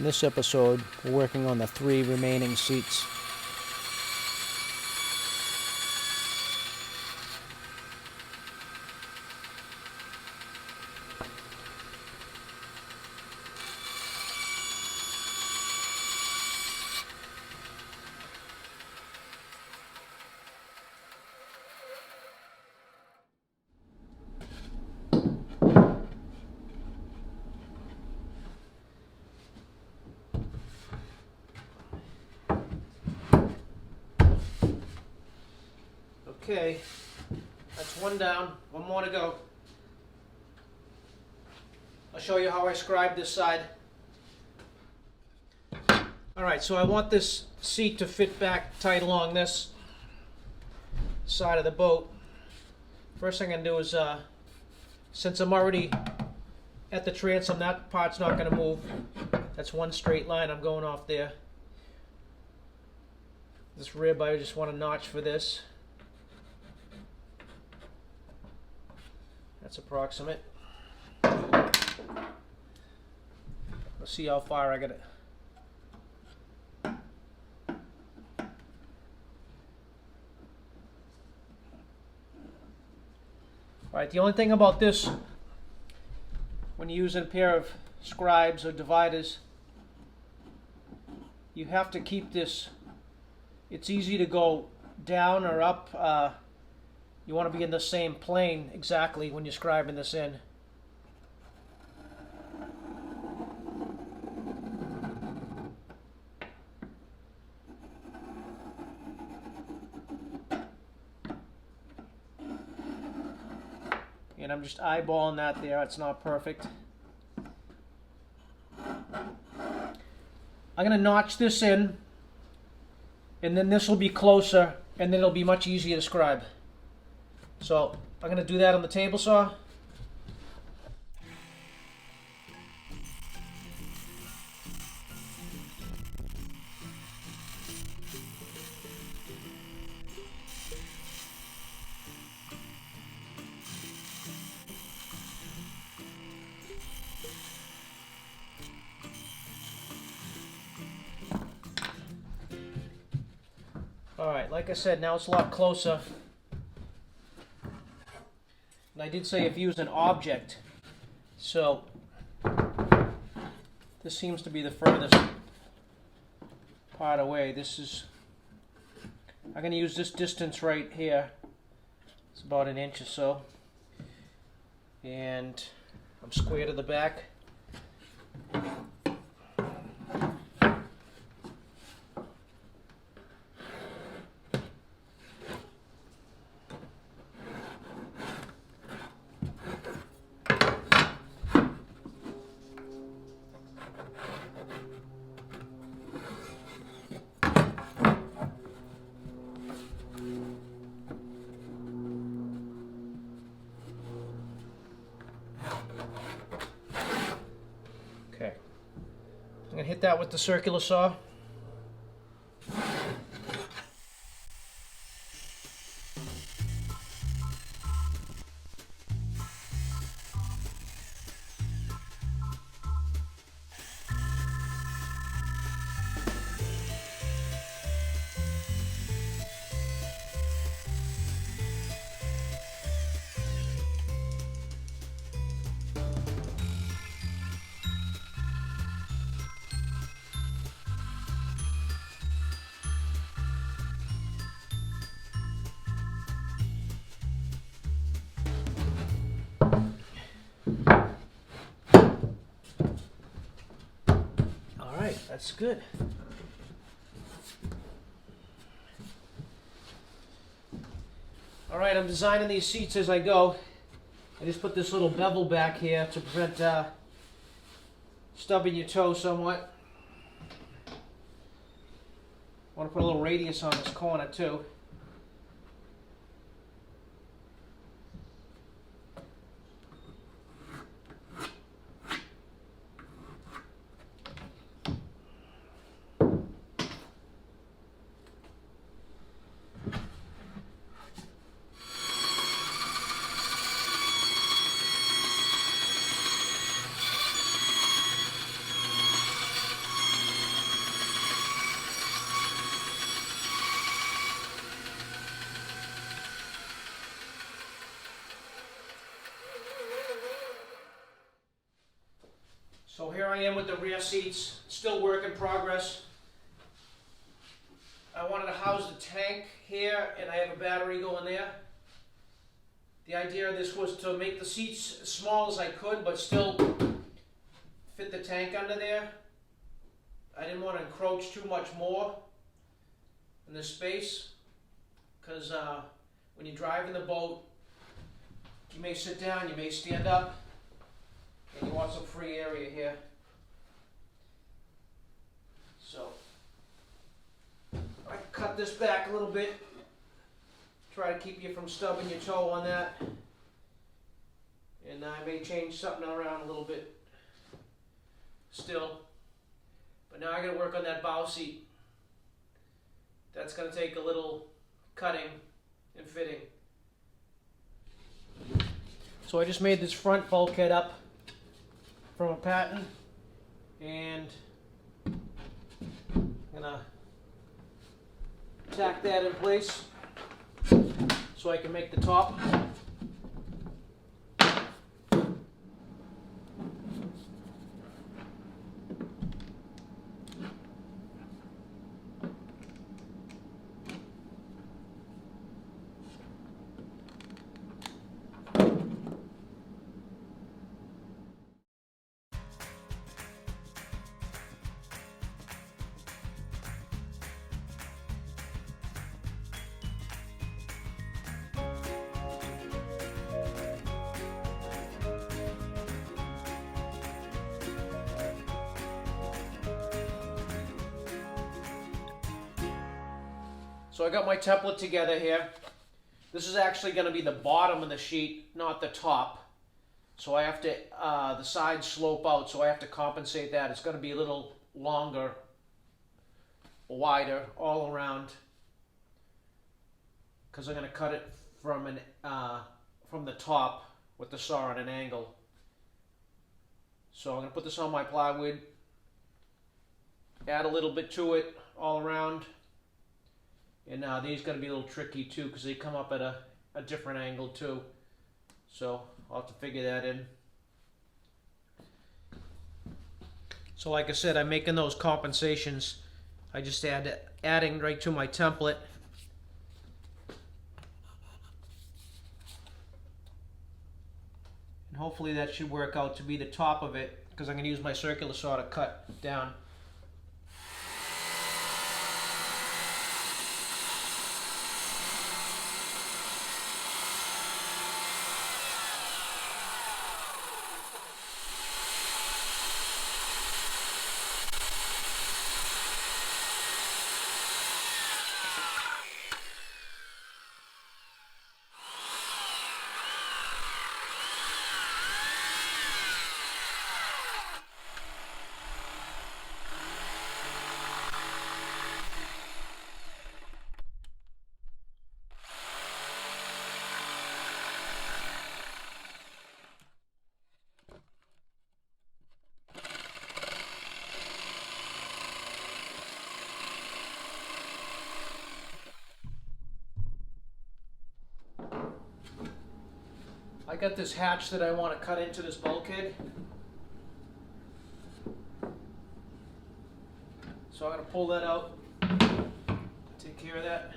In this episode, we're working on the 3 remaining seats. Okay, that's one down, one more to go. I'll show you how I scribe this side. Alright, so I want this seat to fit back tight along this side of the boat. First thing I'm going to do is, since I'm already at the transom, that part's not going to move. That's one straight line I'm going off there. This rib, I just want a notch for this. That's approximate. Let's see how far I get it. Alright, the only thing about this, when you're using a pair of scribes or dividers, you have to keep this, it's easy to go down or up. You want to be in the same plane exactly when you're scribing this in. And I'm just eyeballing that there. It's not perfect. I'm going to notch this in, and then this will be closer, and then it'll be much easier to scribe. So I'm going to do that on the table saw. Alright, like I said, now it's a lot closer. And I did say if used an object, so this seems to be the furthest part away. This is, I'm going to use this distance right here. It's about an inch or so. And I'm square to the back. Okay, I'm going to hit that with the circular saw. That's good. Alright, I'm designing these seats as I go. I just put this little bevel back here to prevent stubbing your toe somewhat. I want to put a little radius on this corner too. I am with the rear seats, still work in progress. I wanted to house the tank here, and I have a battery going there. The idea of this was to make the seats as small as I could, but still fit the tank under there. I didn't want to encroach too much more in this space, because when you drive in the boat, you may sit down, you may stand up, and you want some free area here. So I cut this back a little bit, try to keep you from stubbing your toe on that, and I may change something around a little bit still. But now I gotta work on that bow seat. That's gonna take a little cutting and fitting. So I just made this front bulkhead up from a pattern, and I'm gonna tack that in place so I can make the top. So I got my template together here. This is actually going to be the bottom of the sheet, not the top. So I have to, the sides slope out, so I have to compensate that. It's going to be a little longer, wider all around, because I'm going to cut it from the top with the saw at an angle. So I'm going to put this on my plywood, add a little bit to it all around. And these are going to be a little tricky too, because they come up at a different angle too. So I'll have to figure that in. So like I said, I'm making those compensations. I just adding right to my template. And hopefully that should work out to be the top of it, because I'm going to use my circular saw to cut down. I got this hatch that I want to cut into this bulkhead. So I'm going to pull that out, take care of that.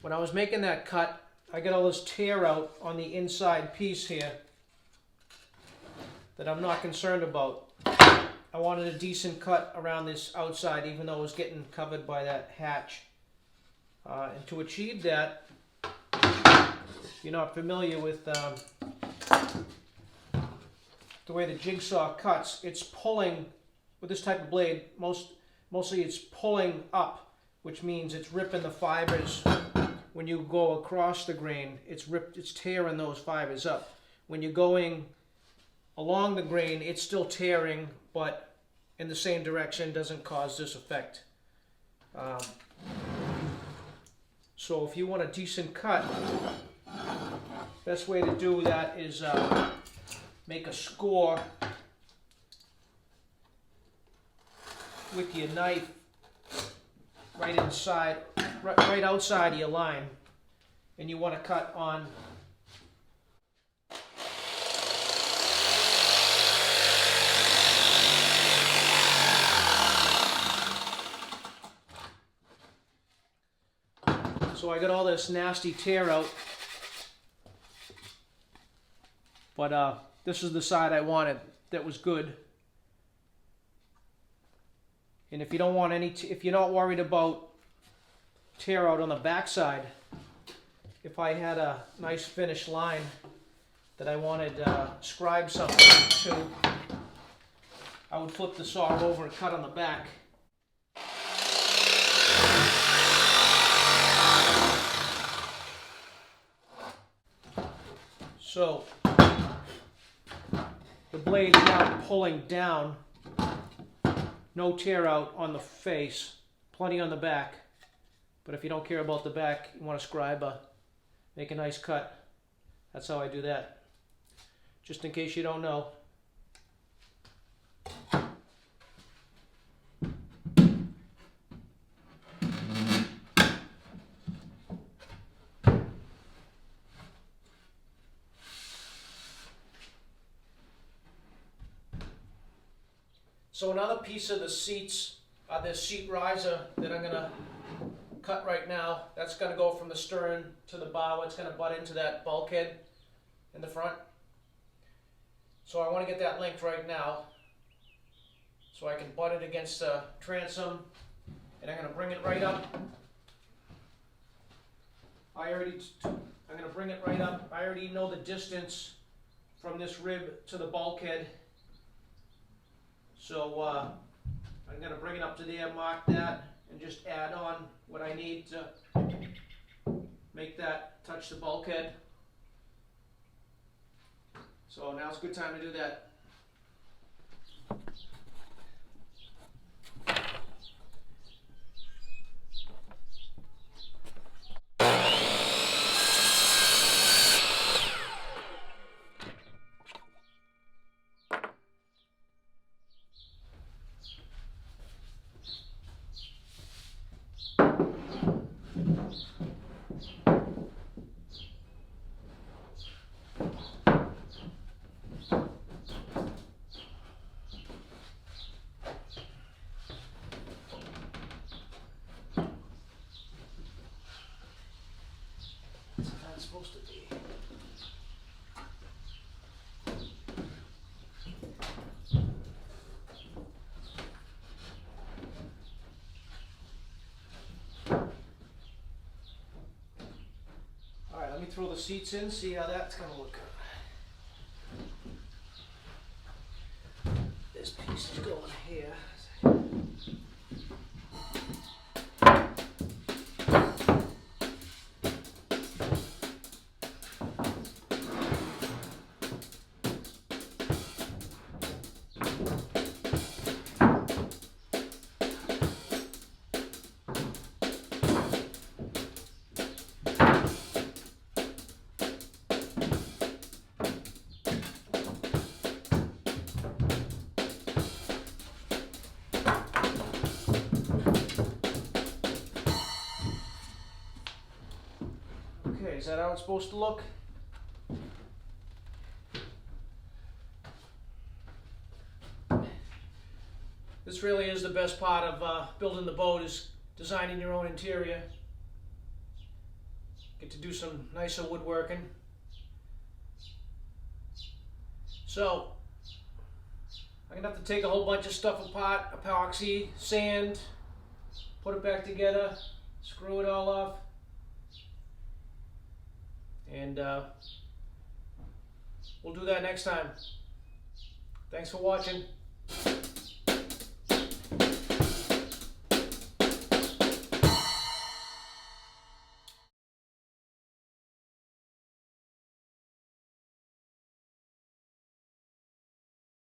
when I was making that cut, I got all this tear out on the inside piece here that I'm not concerned about. I wanted a decent cut around this outside, even though it was getting covered by that hatch. And to achieve that, if you're not familiar with the way the jigsaw cuts, it's pulling, with this type of blade, mostly it's pulling up, which means it's ripping the fibers. When you go across the grain, it's tearing those fibers up. When you're going along the grain, it's still tearing, but in the same direction, doesn't cause this effect. So if you want a decent cut, best way to do that is make a score with your knife right outside of your line, and you want to cut on so I got all this nasty tear out, but this is the side I wanted that was good. And if you don't want if you're not worried about tear out on the back side, if I had a nice finished line that I wanted scribe something to, I would flip the saw over and cut on the back. So the blade's now pulling down, no tear out on the face, plenty on the back. But if you don't care about the back, you want to scribe, make a nice cut. That's how I do that. Just in case you don't know. So another piece of the seats, this seat riser that I'm going to cut right now, that's going to go from the stern to the bow. It's going to butt into that bulkhead in the front. So I want to get that linked right now so I can butt it against the transom, and I'm going to bring it right up. I'm going to bring it right up. I already know the distance from this rib to the bulkhead. So I'm going to bring it up to there, mark that, and just add on what I need to make that touch the bulkhead. So now's a good time to do that. Supposed to be. All right, let me throw the seats in, see how that's going to look. This piece is going here. Okay, is that how it's supposed to look? This really is the best part of building the boat, is designing your own interior. Get to do some nicer woodworking. So, I'm gonna have to take a whole bunch of stuff apart, epoxy, sand, put it back together, screw it all off, and we'll do that next time. Thanks for watching.